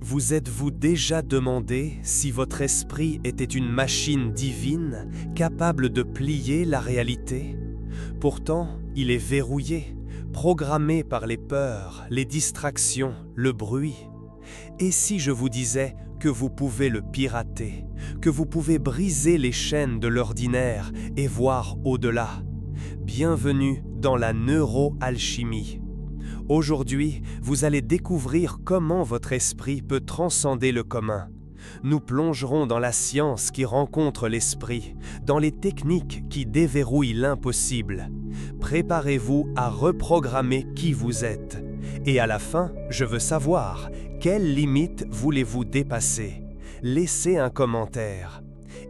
Vous êtes-vous déjà demandé si votre esprit était une machine divine capable de plier la réalité? Pourtant, il est verrouillé, programmé par les peurs, les distractions, le bruit. Et si je vous disais que vous pouvez le pirater, que vous pouvez briser les chaînes de l'ordinaire et voir au-delà? Bienvenue dans la neuroalchimie. Aujourd'hui, vous allez découvrir comment votre esprit peut transcender le commun. Nous plongerons dans la science qui rencontre l'esprit, dans les techniques qui déverrouillent l'impossible. Préparez-vous à reprogrammer qui vous êtes. Et à la fin, je veux savoir, quelles limites voulez-vous dépasser? Laissez un commentaire.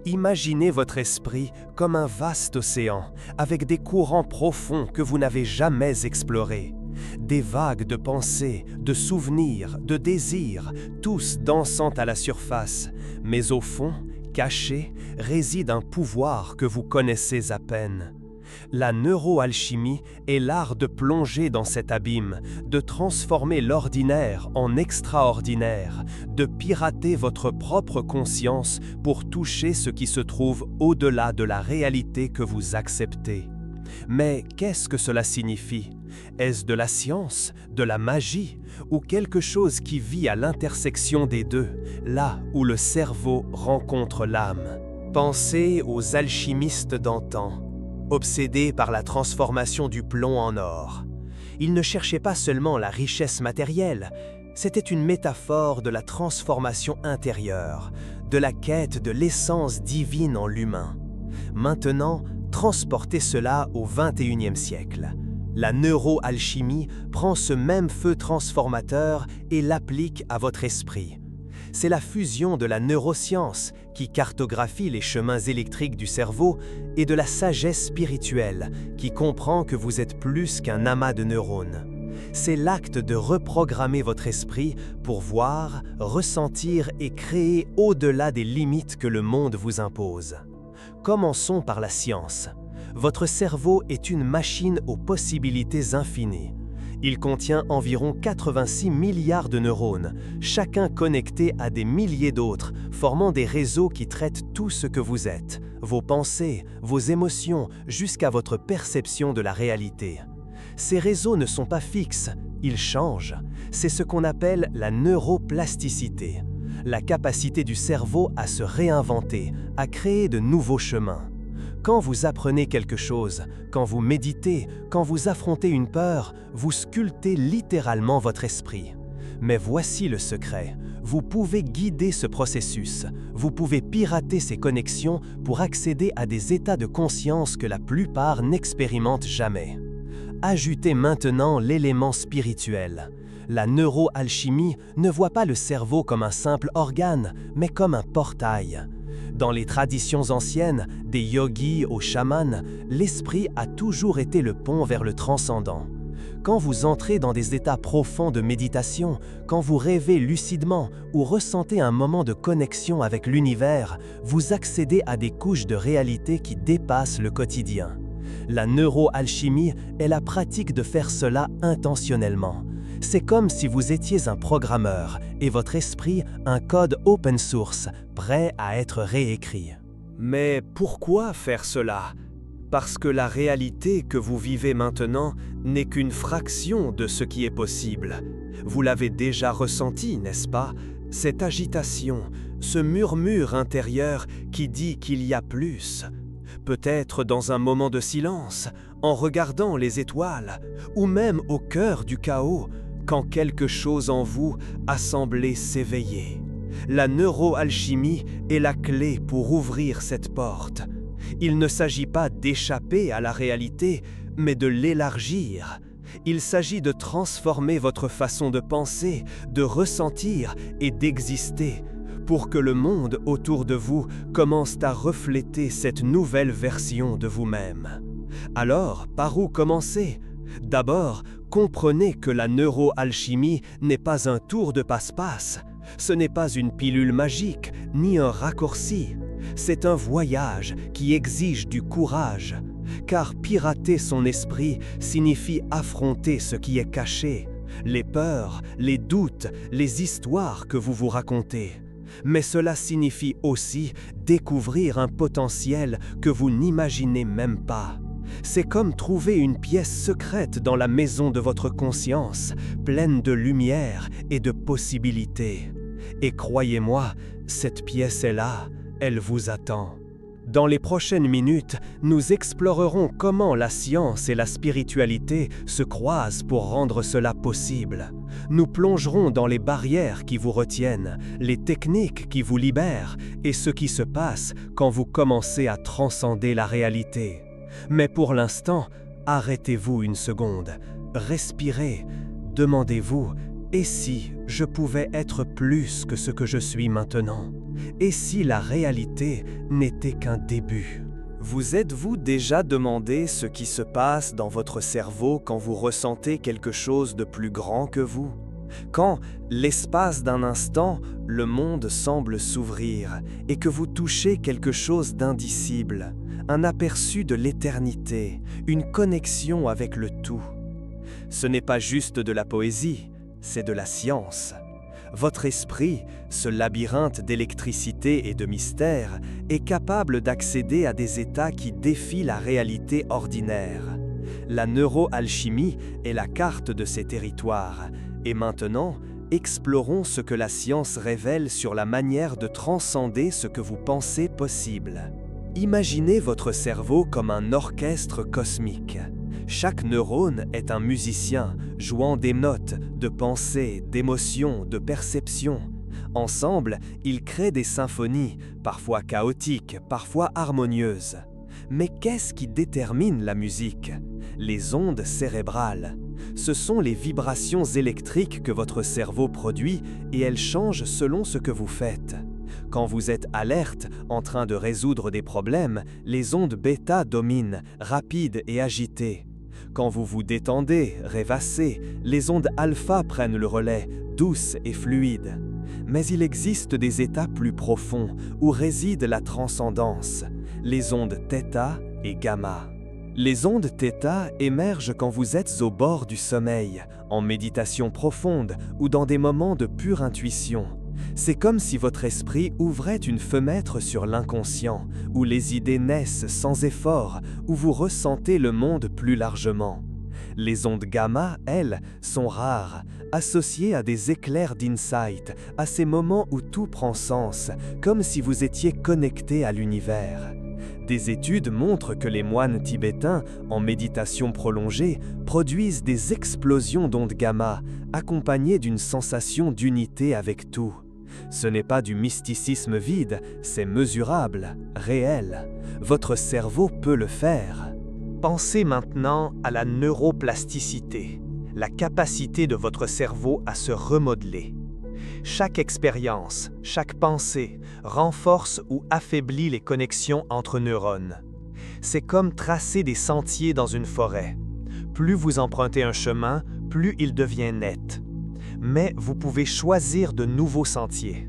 Imaginez votre esprit comme un vaste océan, avec des courants profonds que vous n'avez jamais explorés. Des vagues de pensées, de souvenirs, de désirs, tous dansant à la surface, mais au fond, caché, réside un pouvoir que vous connaissez à peine. La neuroalchimie est l'art de plonger dans cet abîme, de transformer l'ordinaire en extraordinaire, de pirater votre propre conscience pour toucher ce qui se trouve au-delà de la réalité que vous acceptez. Mais qu'est-ce que cela signifie? Est-ce de la science, de la magie, ou quelque chose qui vit à l'intersection des deux, là où le cerveau rencontre l'âme? Pensez aux alchimistes d'antan, obsédés par la transformation du plomb en or. Ils ne cherchaient pas seulement la richesse matérielle, c'était une métaphore de la transformation intérieure, de la quête de l'essence divine en l'humain. Maintenant, transportez cela au XXIe siècle. La neuroalchimie prend ce même feu transformateur et l'applique à votre esprit. C'est la fusion de la neuroscience, qui cartographie les chemins électriques du cerveau, et de la sagesse spirituelle, qui comprend que vous êtes plus qu'un amas de neurones. C'est l'acte de reprogrammer votre esprit pour voir, ressentir et créer au-delà des limites que le monde vous impose. Commençons par la science. Votre cerveau est une machine aux possibilités infinies. Il contient environ 86 milliards de neurones, chacun connecté à des milliers d'autres, formant des réseaux qui traitent tout ce que vous êtes, vos pensées, vos émotions, jusqu'à votre perception de la réalité. Ces réseaux ne sont pas fixes, ils changent. C'est ce qu'on appelle la neuroplasticité, la capacité du cerveau à se réinventer, à créer de nouveaux chemins. Quand vous apprenez quelque chose, quand vous méditez, quand vous affrontez une peur, vous sculptez littéralement votre esprit. Mais voici le secret, vous pouvez guider ce processus, vous pouvez pirater ces connexions pour accéder à des états de conscience que la plupart n'expérimentent jamais. Ajoutez maintenant l'élément spirituel. La neuroalchimie ne voit pas le cerveau comme un simple organe, mais comme un portail. Dans les traditions anciennes, des yogis aux chamans, l'esprit a toujours été le pont vers le transcendant. Quand vous entrez dans des états profonds de méditation, quand vous rêvez lucidement ou ressentez un moment de connexion avec l'univers, vous accédez à des couches de réalité qui dépassent le quotidien. La neuroalchimie est la pratique de faire cela intentionnellement. C'est comme si vous étiez un programmeur et votre esprit un code open source, prêt à être réécrit. Mais pourquoi faire cela? Parce que la réalité que vous vivez maintenant n'est qu'une fraction de ce qui est possible. Vous l'avez déjà ressenti, n'est-ce pas? Cette agitation, ce murmure intérieur qui dit qu'il y a plus. Peut-être dans un moment de silence, en regardant les étoiles, ou même au cœur du chaos, quand quelque chose en vous a semblé s'éveiller. La neuroalchimie est la clé pour ouvrir cette porte. Il ne s'agit pas d'échapper à la réalité, mais de l'élargir. Il s'agit de transformer votre façon de penser, de ressentir et d'exister, pour que le monde autour de vous commence à refléter cette nouvelle version de vous-même. Alors, par où commencer? D'abord, comprenez que la neuroalchimie n'est pas un tour de passe-passe. Ce n'est pas une pilule magique, ni un raccourci. C'est un voyage qui exige du courage. Car pirater son esprit signifie affronter ce qui est caché, les peurs, les doutes, les histoires que vous vous racontez. Mais cela signifie aussi découvrir un potentiel que vous n'imaginez même pas. C'est comme trouver une pièce secrète dans la maison de votre conscience, pleine de lumière et de possibilités. Et croyez-moi, cette pièce est là, elle vous attend. Dans les prochaines minutes, nous explorerons comment la science et la spiritualité se croisent pour rendre cela possible. Nous plongerons dans les barrières qui vous retiennent, les techniques qui vous libèrent et ce qui se passe quand vous commencez à transcender la réalité. Mais pour l'instant, arrêtez-vous une seconde, respirez, demandez-vous « Et si je pouvais être plus que ce que je suis maintenant ? Et si la réalité n'était qu'un début ?» Vous êtes-vous déjà demandé ce qui se passe dans votre cerveau quand vous ressentez quelque chose de plus grand que vous ? Quand, l'espace d'un instant, le monde semble s'ouvrir et que vous touchez quelque chose d'indicible, un aperçu de l'éternité, une connexion avec le tout. Ce n'est pas juste de la poésie, c'est de la science. Votre esprit, ce labyrinthe d'électricité et de mystère, est capable d'accéder à des états qui défient la réalité ordinaire. La neuroalchimie est la carte de ces territoires. Et maintenant, explorons ce que la science révèle sur la manière de transcender ce que vous pensez possible. Imaginez votre cerveau comme un orchestre cosmique. Chaque neurone est un musicien, jouant des notes, de pensée, d'émotions, de perception. Ensemble, ils créent des symphonies, parfois chaotiques, parfois harmonieuses. Mais qu'est-ce qui détermine la musique ? Les ondes cérébrales. Ce sont les vibrations électriques que votre cerveau produit et elles changent selon ce que vous faites. Quand vous êtes alerte, en train de résoudre des problèmes, les ondes bêta dominent, rapides et agitées. Quand vous vous détendez, rêvassez, les ondes alpha prennent le relais, douces et fluides. Mais il existe des états plus profonds où réside la transcendance, les ondes θ et gamma. Les ondes θ émergent quand vous êtes au bord du sommeil, en méditation profonde ou dans des moments de pure intuition. C'est comme si votre esprit ouvrait une fenêtre sur l'inconscient, où les idées naissent sans effort, où vous ressentez le monde plus largement. Les ondes gamma, elles, sont rares, associées à des éclairs d'insight, à ces moments où tout prend sens, comme si vous étiez connecté à l'univers. Des études montrent que les moines tibétains, en méditation prolongée, produisent des explosions d'ondes gamma, accompagnées d'une sensation d'unité avec tout. Ce n'est pas du mysticisme vide, c'est mesurable, réel. Votre cerveau peut le faire. Pensez maintenant à la neuroplasticité, la capacité de votre cerveau à se remodeler. Chaque expérience, chaque pensée renforce ou affaiblit les connexions entre neurones. C'est comme tracer des sentiers dans une forêt. Plus vous empruntez un chemin, plus il devient net. Mais vous pouvez choisir de nouveaux sentiers.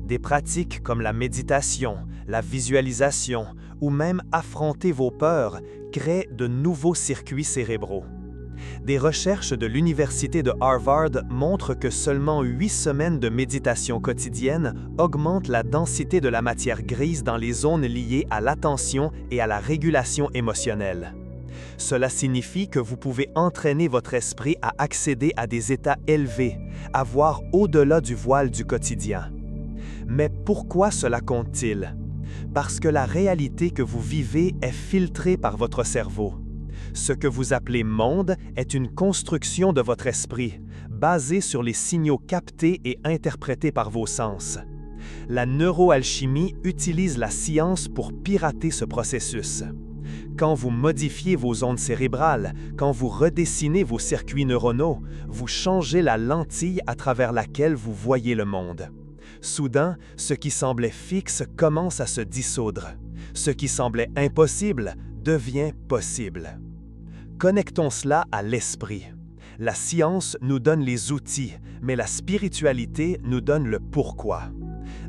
Des pratiques comme la méditation, la visualisation ou même affronter vos peurs créent de nouveaux circuits cérébraux. Des recherches de l'Université de Harvard montrent que seulement 8 semaines de méditation quotidienne augmentent la densité de la matière grise dans les zones liées à l'attention et à la régulation émotionnelle. Cela signifie que vous pouvez entraîner votre esprit à accéder à des états élevés, à voir au-delà du voile du quotidien. Mais pourquoi cela compte-t-il? Parce que la réalité que vous vivez est filtrée par votre cerveau. Ce que vous appelez monde est une construction de votre esprit, basée sur les signaux captés et interprétés par vos sens. La neuroalchimie utilise la science pour pirater ce processus. Quand vous modifiez vos ondes cérébrales, quand vous redessinez vos circuits neuronaux, vous changez la lentille à travers laquelle vous voyez le monde. Soudain, ce qui semblait fixe commence à se dissoudre. Ce qui semblait impossible devient possible. Connectons cela à l'esprit. La science nous donne les outils, mais la spiritualité nous donne le pourquoi.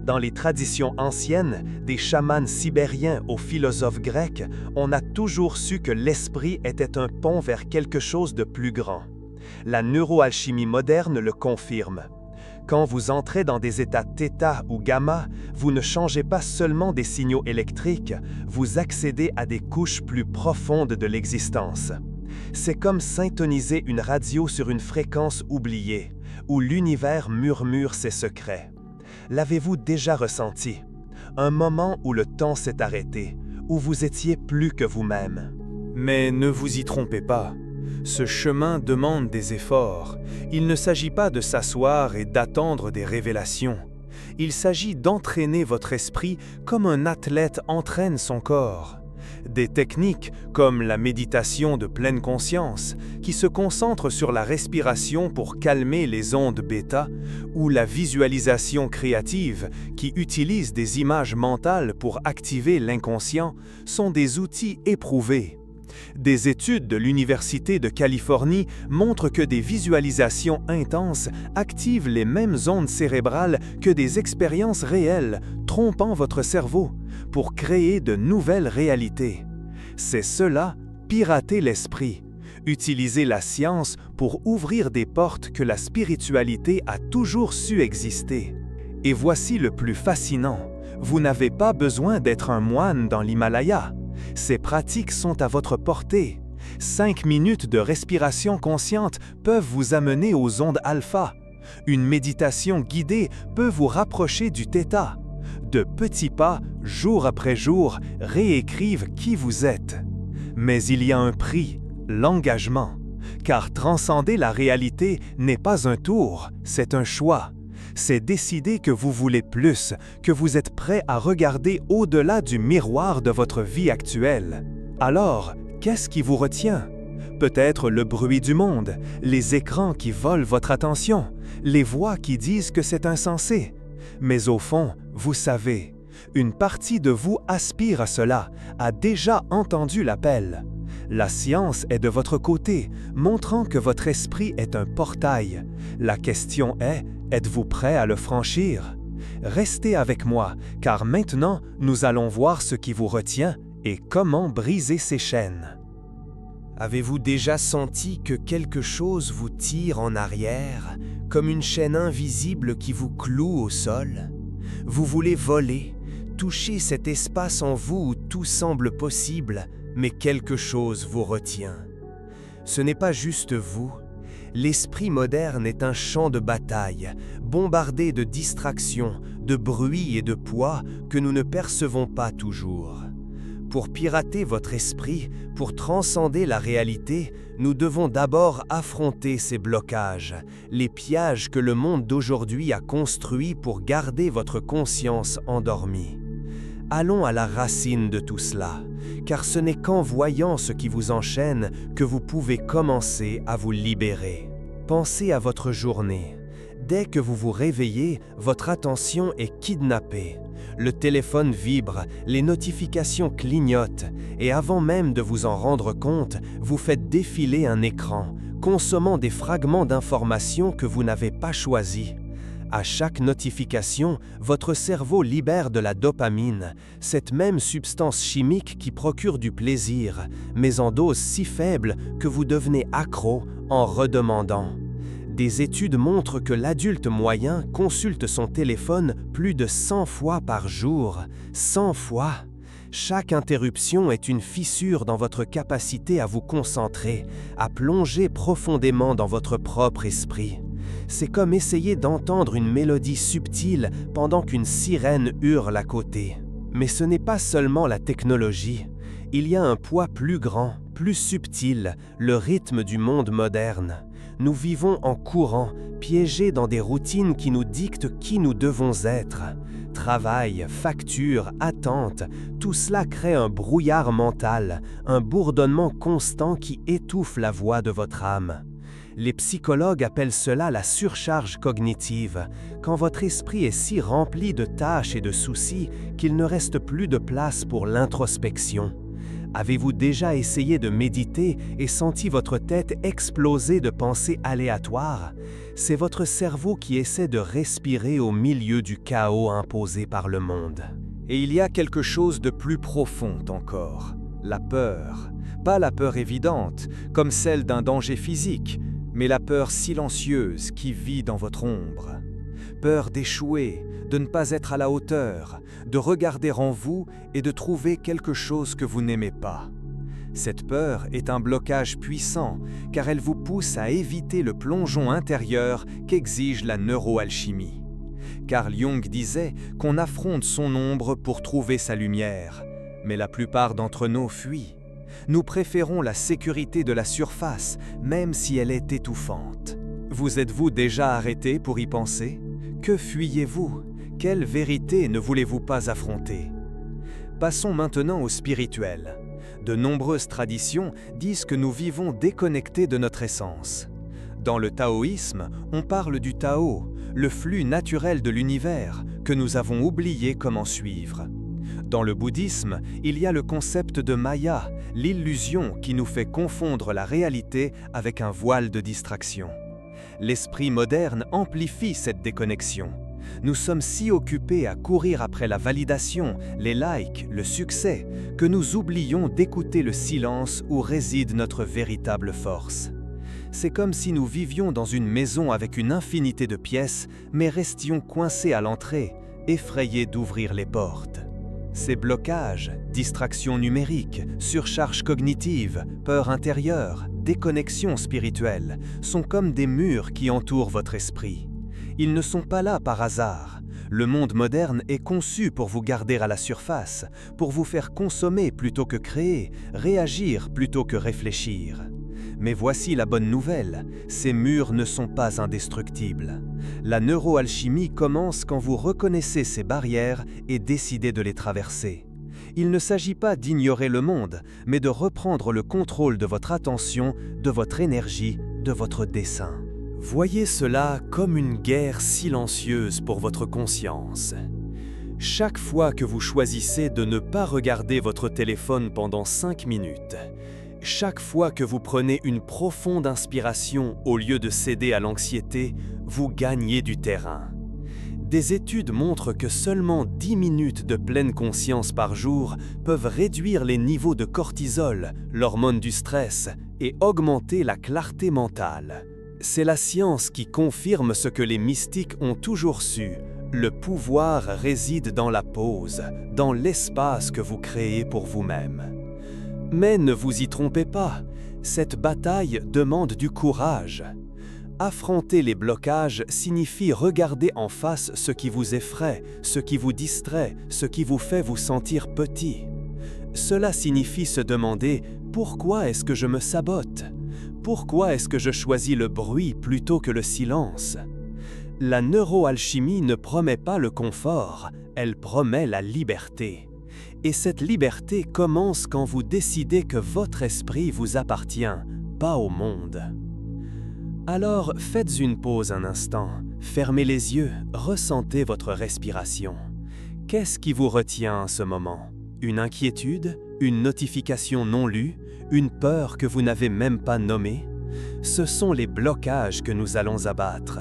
Dans les traditions anciennes, des chamans sibériens aux philosophes grecs, on a toujours su que l'esprit était un pont vers quelque chose de plus grand. La neuroalchimie moderne le confirme. Quand vous entrez dans des états θ ou gamma, vous ne changez pas seulement des signaux électriques, vous accédez à des couches plus profondes de l'existence. C'est comme syntoniser une radio sur une fréquence oubliée, où l'univers murmure ses secrets. L'avez-vous déjà ressenti? Un moment où le temps s'est arrêté, où vous étiez plus que vous-même. Mais ne vous y trompez pas. Ce chemin demande des efforts. Il ne s'agit pas de s'asseoir et d'attendre des révélations. Il s'agit d'entraîner votre esprit comme un athlète entraîne son corps. Des techniques comme la méditation de pleine conscience, qui se concentre sur la respiration pour calmer les ondes bêta, ou la visualisation créative, qui utilise des images mentales pour activer l'inconscient, sont des outils éprouvés. Des études de l'Université de Californie montrent que des visualisations intenses activent les mêmes ondes cérébrales que des expériences réelles, trompant votre cerveau, pour créer de nouvelles réalités. C'est cela, pirater l'esprit, utiliser la science pour ouvrir des portes que la spiritualité a toujours su exister. Et voici le plus fascinant, vous n'avez pas besoin d'être un moine dans l'Himalaya. Ces pratiques sont à votre portée. 5 minutes de respiration consciente peuvent vous amener aux ondes alpha. Une méditation guidée peut vous rapprocher du θ. De petits pas, jour après jour, réécrivent qui vous êtes. Mais il y a un prix, l'engagement. Car transcender la réalité n'est pas un tour, c'est un choix. C'est décider que vous voulez plus, que vous êtes prêt à regarder au-delà du miroir de votre vie actuelle. Alors, qu'est-ce qui vous retient? Peut-être le bruit du monde, les écrans qui volent votre attention, les voix qui disent que c'est insensé. Mais au fond, vous savez, une partie de vous aspire à cela, a déjà entendu l'appel. La science est de votre côté, montrant que votre esprit est un portail. La question est, êtes-vous prêt à le franchir? Restez avec moi, car maintenant, nous allons voir ce qui vous retient et comment briser ces chaînes. Avez-vous déjà senti que quelque chose vous tire en arrière, comme une chaîne invisible qui vous cloue au sol? Vous voulez voler, toucher cet espace en vous où tout semble possible, mais quelque chose vous retient. Ce n'est pas juste vous. L'esprit moderne est un champ de bataille, bombardé de distractions, de bruit et de poids que nous ne percevons pas toujours. Pour pirater votre esprit, pour transcender la réalité, nous devons d'abord affronter ces blocages, les pièges que le monde d'aujourd'hui a construits pour garder votre conscience endormie. Allons à la racine de tout cela, car ce n'est qu'en voyant ce qui vous enchaîne que vous pouvez commencer à vous libérer. Pensez à votre journée. Dès que vous vous réveillez, votre attention est kidnappée. Le téléphone vibre, les notifications clignotent, et avant même de vous en rendre compte, vous faites défiler un écran, consommant des fragments d'informations que vous n'avez pas choisis. À chaque notification, votre cerveau libère de la dopamine, cette même substance chimique qui procure du plaisir, mais en dose si faible que vous devenez accro en redemandant. Des études montrent que l'adulte moyen consulte son téléphone plus de 100 fois par jour. 100 fois! Chaque interruption est une fissure dans votre capacité à vous concentrer, à plonger profondément dans votre propre esprit. C'est comme essayer d'entendre une mélodie subtile pendant qu'une sirène hurle à côté. Mais ce n'est pas seulement la technologie. Il y a un poids plus grand, plus subtil, le rythme du monde moderne. Nous vivons en courant, piégés dans des routines qui nous dictent qui nous devons être. Travail, factures, attentes, tout cela crée un brouillard mental, un bourdonnement constant qui étouffe la voix de votre âme. Les psychologues appellent cela la surcharge cognitive, quand votre esprit est si rempli de tâches et de soucis qu'il ne reste plus de place pour l'introspection. Avez-vous déjà essayé de méditer et senti votre tête exploser de pensées aléatoires? C'est votre cerveau qui essaie de respirer au milieu du chaos imposé par le monde. Et il y a quelque chose de plus profond encore, la peur. Pas la peur évidente, comme celle d'un danger physique, mais la peur silencieuse qui vit dans votre ombre. Peur d'échouer, de ne pas être à la hauteur, de regarder en vous et de trouver quelque chose que vous n'aimez pas. Cette peur est un blocage puissant car elle vous pousse à éviter le plongeon intérieur qu'exige la neuroalchimie. Carl Jung disait qu'on affronte son ombre pour trouver sa lumière, mais la plupart d'entre nous fuient. Nous préférons la sécurité de la surface, même si elle est étouffante. Vous êtes-vous déjà arrêté pour y penser? Que fuyez-vous? Quelle vérité ne voulez-vous pas affronter? Passons maintenant au spirituel. De nombreuses traditions disent que nous vivons déconnectés de notre essence. Dans le taoïsme, on parle du Tao, le flux naturel de l'univers, que nous avons oublié comment suivre. Dans le bouddhisme, il y a le concept de Maya, l'illusion qui nous fait confondre la réalité avec un voile de distraction. L'esprit moderne amplifie cette déconnexion. Nous sommes si occupés à courir après la validation, les likes, le succès, que nous oublions d'écouter le silence où réside notre véritable force. C'est comme si nous vivions dans une maison avec une infinité de pièces, mais restions coincés à l'entrée, effrayés d'ouvrir les portes. Ces blocages, distractions numériques, surcharge cognitive, peur intérieure, déconnexion spirituelle, sont comme des murs qui entourent votre esprit. Ils ne sont pas là par hasard. Le monde moderne est conçu pour vous garder à la surface, pour vous faire consommer plutôt que créer, réagir plutôt que réfléchir. Mais voici la bonne nouvelle, ces murs ne sont pas indestructibles. La neuroalchimie commence quand vous reconnaissez ces barrières et décidez de les traverser. Il ne s'agit pas d'ignorer le monde, mais de reprendre le contrôle de votre attention, de votre énergie, de votre dessein. Voyez cela comme une guerre silencieuse pour votre conscience. Chaque fois que vous choisissez de ne pas regarder votre téléphone pendant 5 minutes, chaque fois que vous prenez une profonde inspiration au lieu de céder à l'anxiété, vous gagnez du terrain. Des études montrent que seulement 10 minutes de pleine conscience par jour peuvent réduire les niveaux de cortisol, l'hormone du stress, et augmenter la clarté mentale. C'est la science qui confirme ce que les mystiques ont toujours su. Le pouvoir réside dans la pause, dans l'espace que vous créez pour vous-même. Mais ne vous y trompez pas, cette bataille demande du courage. Affronter les blocages signifie regarder en face ce qui vous effraie, ce qui vous distrait, ce qui vous fait vous sentir petit. Cela signifie se demander « Pourquoi est-ce que je me sabote ? Pourquoi est-ce que je choisis le bruit plutôt que le silence ?» La neuroalchimie ne promet pas le confort, elle promet la liberté. Et cette liberté commence quand vous décidez que votre esprit vous appartient, pas au monde. Alors faites une pause un instant, fermez les yeux, ressentez votre respiration. Qu'est-ce qui vous retient en ce moment? Une inquiétude? Une notification non lue? Une peur que vous n'avez même pas nommée? Ce sont les blocages que nous allons abattre.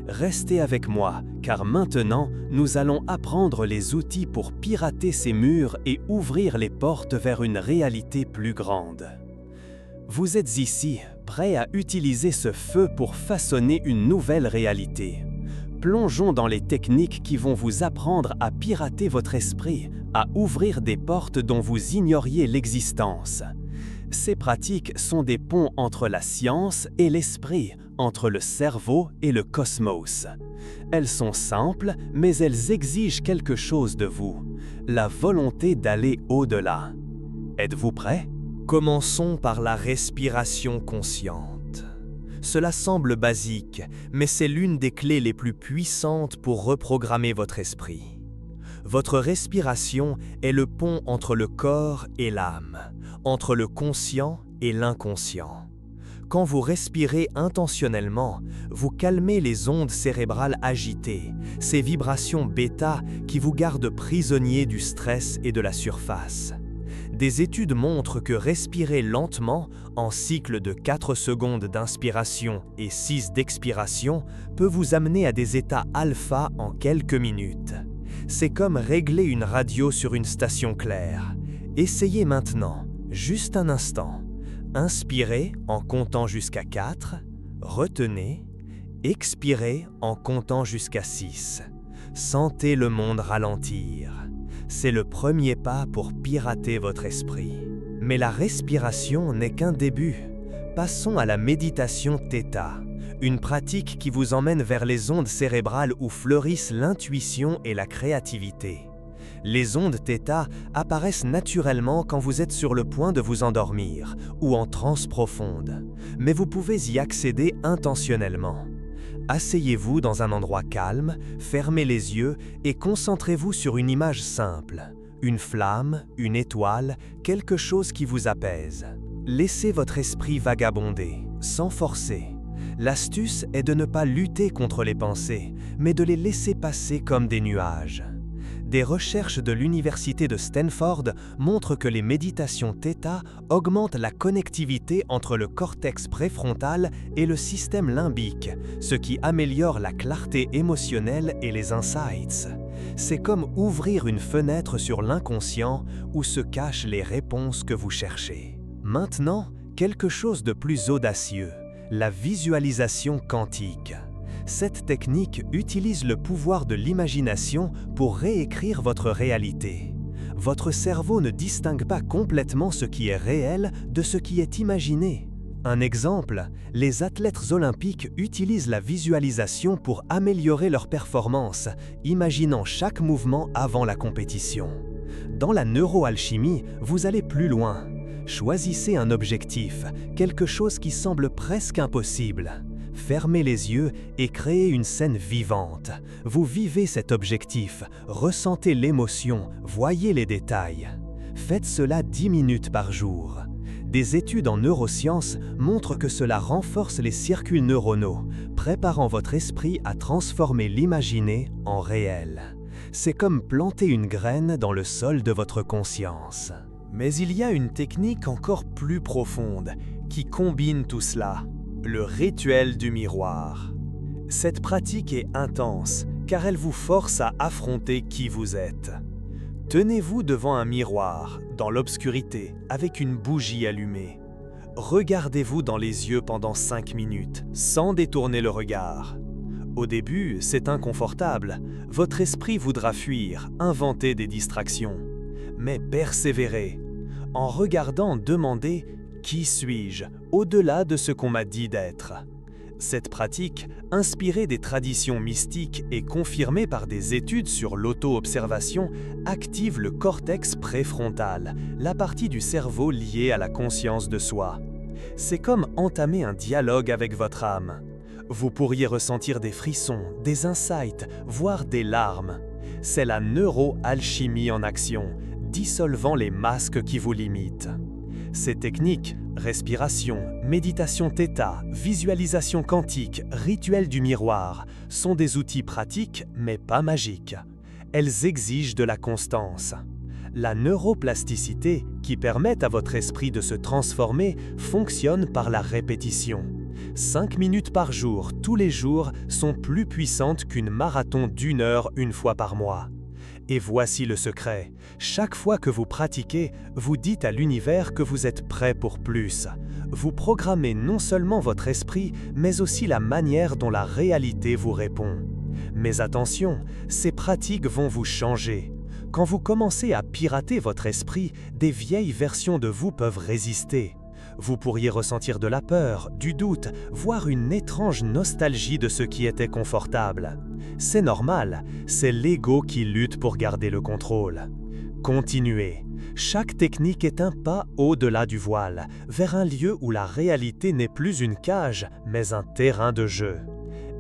Restez avec moi, car maintenant, nous allons apprendre les outils pour pirater ces murs et ouvrir les portes vers une réalité plus grande. Vous êtes ici, prêts à utiliser ce feu pour façonner une nouvelle réalité. Plongeons dans les techniques qui vont vous apprendre à pirater votre esprit, à ouvrir des portes dont vous ignoriez l'existence. Ces pratiques sont des ponts entre la science et l'esprit, entre le cerveau et le cosmos. Elles sont simples, mais elles exigent quelque chose de vous, la volonté d'aller au-delà. Êtes-vous prêts? Commençons par la respiration consciente. Cela semble basique, mais c'est l'une des clés les plus puissantes pour reprogrammer votre esprit. Votre respiration est le pont entre le corps et l'âme, entre le conscient et l'inconscient. Quand vous respirez intentionnellement, vous calmez les ondes cérébrales agitées, ces vibrations bêta qui vous gardent prisonnier du stress et de la surface. Des études montrent que respirer lentement, en cycle de 4 secondes d'inspiration et 6 d'expiration, peut vous amener à des états alpha en quelques minutes. C'est comme régler une radio sur une station claire. Essayez maintenant, juste un instant. Inspirez en comptant jusqu'à 4, Retenez, expirez en comptant jusqu'à 6. Sentez le monde ralentir. C'est le premier pas pour pirater votre esprit. Mais la respiration n'est qu'un début. Passons à la méditation Theta, une pratique qui vous emmène vers les ondes cérébrales où fleurissent l'intuition et la créativité. Les ondes Theta apparaissent naturellement quand vous êtes sur le point de vous endormir ou en transe profonde, mais vous pouvez y accéder intentionnellement. Asseyez-vous dans un endroit calme, fermez les yeux et concentrez-vous sur une image simple, une flamme, une étoile, quelque chose qui vous apaise. Laissez votre esprit vagabonder, sans forcer. L'astuce est de ne pas lutter contre les pensées, mais de les laisser passer comme des nuages. Des recherches de l'Université de Stanford montrent que les méditations Theta augmentent la connectivité entre le cortex préfrontal et le système limbique, ce qui améliore la clarté émotionnelle et les insights. C'est comme ouvrir une fenêtre sur l'inconscient où se cachent les réponses que vous cherchez. Maintenant, quelque chose de plus audacieux, la visualisation quantique. Cette technique utilise le pouvoir de l'imagination pour réécrire votre réalité. Votre cerveau ne distingue pas complètement ce qui est réel de ce qui est imaginé. Un exemple, les athlètes olympiques utilisent la visualisation pour améliorer leur performance, imaginant chaque mouvement avant la compétition. Dans la neuroalchimie, vous allez plus loin. Choisissez un objectif, quelque chose qui semble presque impossible. Fermez les yeux et créez une scène vivante. Vous vivez cet objectif, ressentez l'émotion, voyez les détails. Faites cela 10 minutes par jour. Des études en neurosciences montrent que cela renforce les circuits neuronaux, préparant votre esprit à transformer l'imaginé en réel. C'est comme planter une graine dans le sol de votre conscience. Mais il y a une technique encore plus profonde qui combine tout cela. Le rituel du miroir. Cette pratique est intense car elle vous force à affronter qui vous êtes. Tenez-vous devant un miroir, dans l'obscurité, avec une bougie allumée. Regardez-vous dans les yeux pendant 5 minutes, sans détourner le regard. Au début, c'est inconfortable. Votre esprit voudra fuir, inventer des distractions. Mais persévérez. En regardant, demandez « Qui suis-je ?» au-delà de ce qu'on m'a dit d'être. Cette pratique, inspirée des traditions mystiques et confirmée par des études sur l'auto-observation, active le cortex préfrontal, la partie du cerveau liée à la conscience de soi. C'est comme entamer un dialogue avec votre âme. Vous pourriez ressentir des frissons, des insights, voire des larmes. C'est la neuroalchimie en action, dissolvant les masques qui vous limitent. Ces techniques, respiration, méditation Theta, visualisation quantique, rituel du miroir, sont des outils pratiques mais pas magiques. Elles exigent de la constance. La neuroplasticité, qui permet à votre esprit de se transformer, fonctionne par la répétition. 5 minutes par jour, tous les jours, sont plus puissantes qu'une marathon d'1 heure une fois par mois. Et voici le secret. Chaque fois que vous pratiquez, vous dites à l'univers que vous êtes prêt pour plus. Vous programmez non seulement votre esprit, mais aussi la manière dont la réalité vous répond. Mais attention, ces pratiques vont vous changer. Quand vous commencez à pirater votre esprit, des vieilles versions de vous peuvent résister. Vous pourriez ressentir de la peur, du doute, voire une étrange nostalgie de ce qui était confortable. C'est normal, c'est l'ego qui lutte pour garder le contrôle. Continuez. Chaque technique est un pas au-delà du voile, vers un lieu où la réalité n'est plus une cage, mais un terrain de jeu.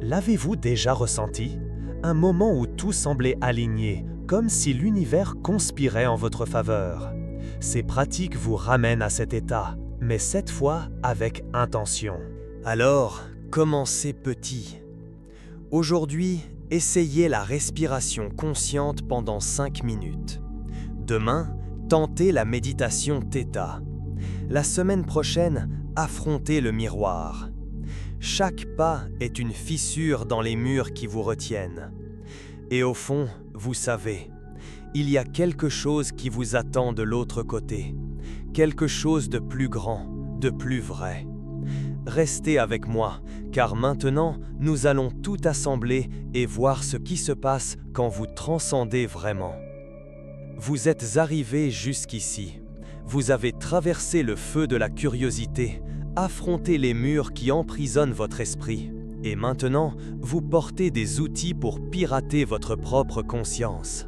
L'avez-vous déjà ressenti? Un moment où tout semblait aligné, comme si l'univers conspirait en votre faveur. Ces pratiques vous ramènent à cet état, mais cette fois avec intention. Alors, commencez petit. Aujourd'hui, essayez la respiration consciente pendant 5 minutes. Demain, tentez la méditation Theta. La semaine prochaine, affrontez le miroir. Chaque pas est une fissure dans les murs qui vous retiennent. Et au fond, vous savez, il y a quelque chose qui vous attend de l'autre côté. Quelque chose de plus grand, de plus vrai. restez avec moi, car maintenant, nous allons tout assembler et voir ce qui se passe quand vous transcendez vraiment. Vous êtes arrivés jusqu'ici. Vous avez traversé le feu de la curiosité, affronté les murs qui emprisonnent votre esprit. Et maintenant, vous portez des outils pour pirater votre propre conscience.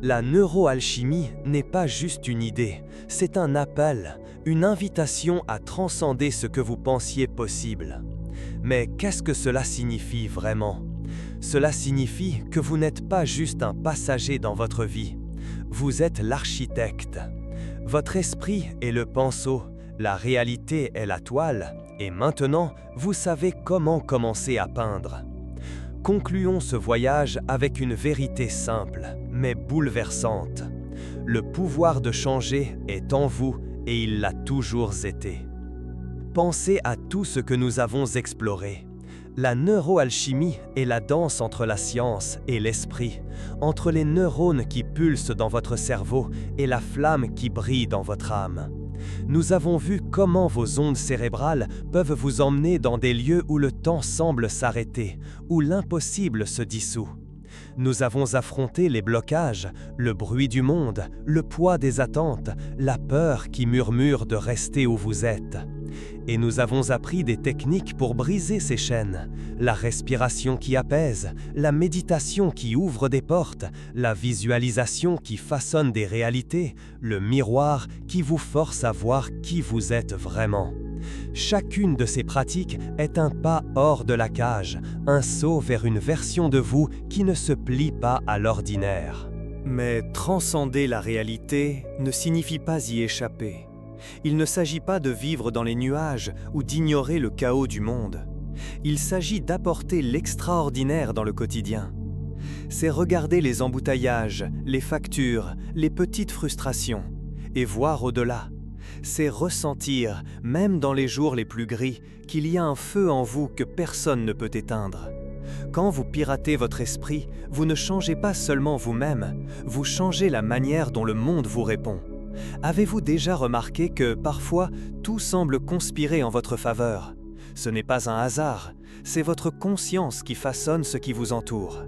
La neuroalchimie n'est pas juste une idée, c'est un appel, une invitation à transcender ce que vous pensiez possible. Mais qu'est-ce que cela signifie vraiment? Cela signifie que vous n'êtes pas juste un passager dans votre vie. Vous êtes l'architecte. Votre esprit est le pinceau, la réalité est la toile, et maintenant, vous savez comment commencer à peindre. Concluons ce voyage avec une vérité simple, mais bouleversante. Le pouvoir de changer est en vous et il l'a toujours été. Pensez à tout ce que nous avons exploré. La neuroalchimie est la danse entre la science et l'esprit, entre les neurones qui pulsent dans votre cerveau et la flamme qui brille dans votre âme. Nous avons vu comment vos ondes cérébrales peuvent vous emmener dans des lieux où le temps semble s'arrêter, où l'impossible se dissout. Nous avons affronté les blocages, le bruit du monde, le poids des attentes, la peur qui murmure de rester où vous êtes. Et nous avons appris des techniques pour briser ces chaînes, la respiration qui apaise, la méditation qui ouvre des portes, la visualisation qui façonne des réalités, le miroir qui vous force à voir qui vous êtes vraiment. Chacune de ces pratiques est un pas hors de la cage, un saut vers une version de vous qui ne se plie pas à l'ordinaire. Mais transcender la réalité ne signifie pas y échapper. Il ne s'agit pas de vivre dans les nuages ou d'ignorer le chaos du monde. Il s'agit d'apporter l'extraordinaire dans le quotidien. C'est regarder les embouteillages, les factures, les petites frustrations, et voir au-delà. C'est ressentir, même dans les jours les plus gris, qu'il y a un feu en vous que personne ne peut éteindre. Quand vous piratez votre esprit, vous ne changez pas seulement vous-même, vous changez la manière dont le monde vous répond. Avez-vous déjà remarqué que, parfois, tout semble conspirer en votre faveur? Ce n'est pas un hasard, c'est votre conscience qui façonne ce qui vous entoure.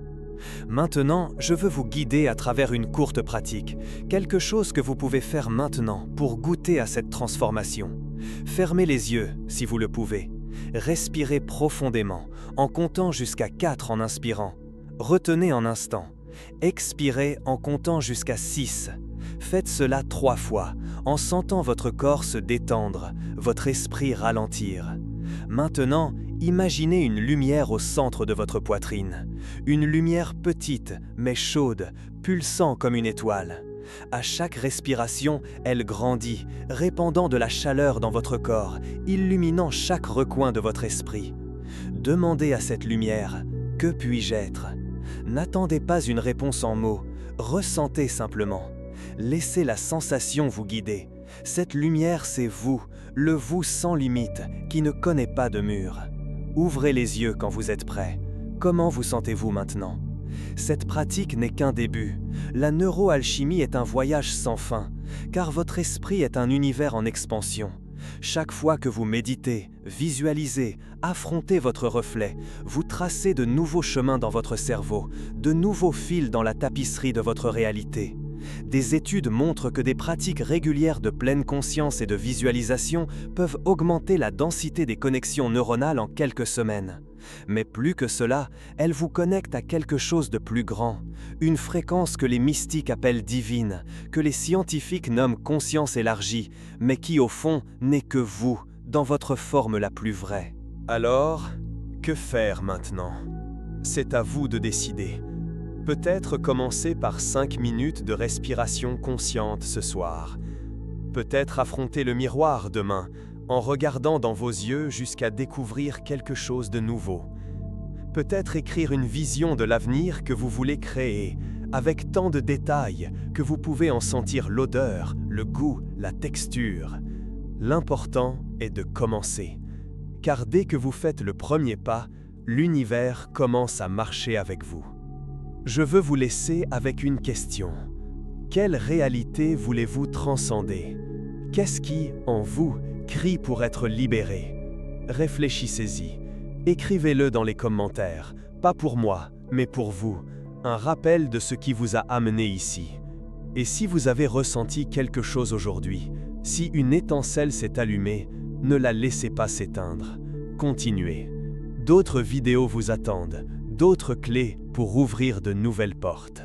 Maintenant, je veux vous guider à travers une courte pratique, quelque chose que vous pouvez faire maintenant pour goûter à cette transformation. Fermez les yeux, si vous le pouvez. Respirez profondément, en comptant jusqu'à 4 en inspirant. Retenez un instant. Expirez en comptant jusqu'à 6. Faites cela 3 fois, en sentant votre corps se détendre, votre esprit ralentir. Maintenant, imaginez une lumière au centre de votre poitrine. Une lumière petite, mais chaude, pulsant comme une étoile. À chaque respiration, elle grandit, répandant de la chaleur dans votre corps, illuminant chaque recoin de votre esprit. Demandez à cette lumière, « Que puis-je être ?» N'attendez pas une réponse en mots, ressentez simplement. Laissez la sensation vous guider. Cette lumière, c'est vous, le vous sans limite, qui ne connaît pas de mur. Ouvrez les yeux quand vous êtes prêt. Comment vous sentez-vous maintenant? Cette pratique n'est qu'un début. La neuroalchimie est un voyage sans fin, car votre esprit est un univers en expansion. Chaque fois que vous méditez, visualisez, affrontez votre reflet, vous tracez de nouveaux chemins dans votre cerveau, de nouveaux fils dans la tapisserie de votre réalité. Des études montrent que des pratiques régulières de pleine conscience et de visualisation peuvent augmenter la densité des connexions neuronales en quelques semaines. Mais plus que cela, elles vous connectent à quelque chose de plus grand, une fréquence que les mystiques appellent divine, que les scientifiques nomment conscience élargie, mais qui au fond n'est que vous, dans votre forme la plus vraie. Alors, que faire maintenant? C'est à vous de décider. Peut-être commencer par 5 minutes de respiration consciente ce soir. Peut-être affronter le miroir demain, en regardant dans vos yeux jusqu'à découvrir quelque chose de nouveau. Peut-être écrire une vision de l'avenir que vous voulez créer, avec tant de détails que vous pouvez en sentir l'odeur, le goût, la texture. L'important est de commencer, car dès que vous faites le premier pas, l'univers commence à marcher avec vous. Je veux vous laisser avec une question. Quelle réalité voulez-vous transcender? Qu'est-ce qui, en vous, crie pour être libéré? Réfléchissez-y. Écrivez-le dans les commentaires, pas pour moi, mais pour vous. Un rappel de ce qui vous a amené ici. Et si vous avez ressenti quelque chose aujourd'hui, si une étincelle s'est allumée, ne la laissez pas s'éteindre. Continuez. D'autres vidéos vous attendent, d'autres clés pour ouvrir de nouvelles portes.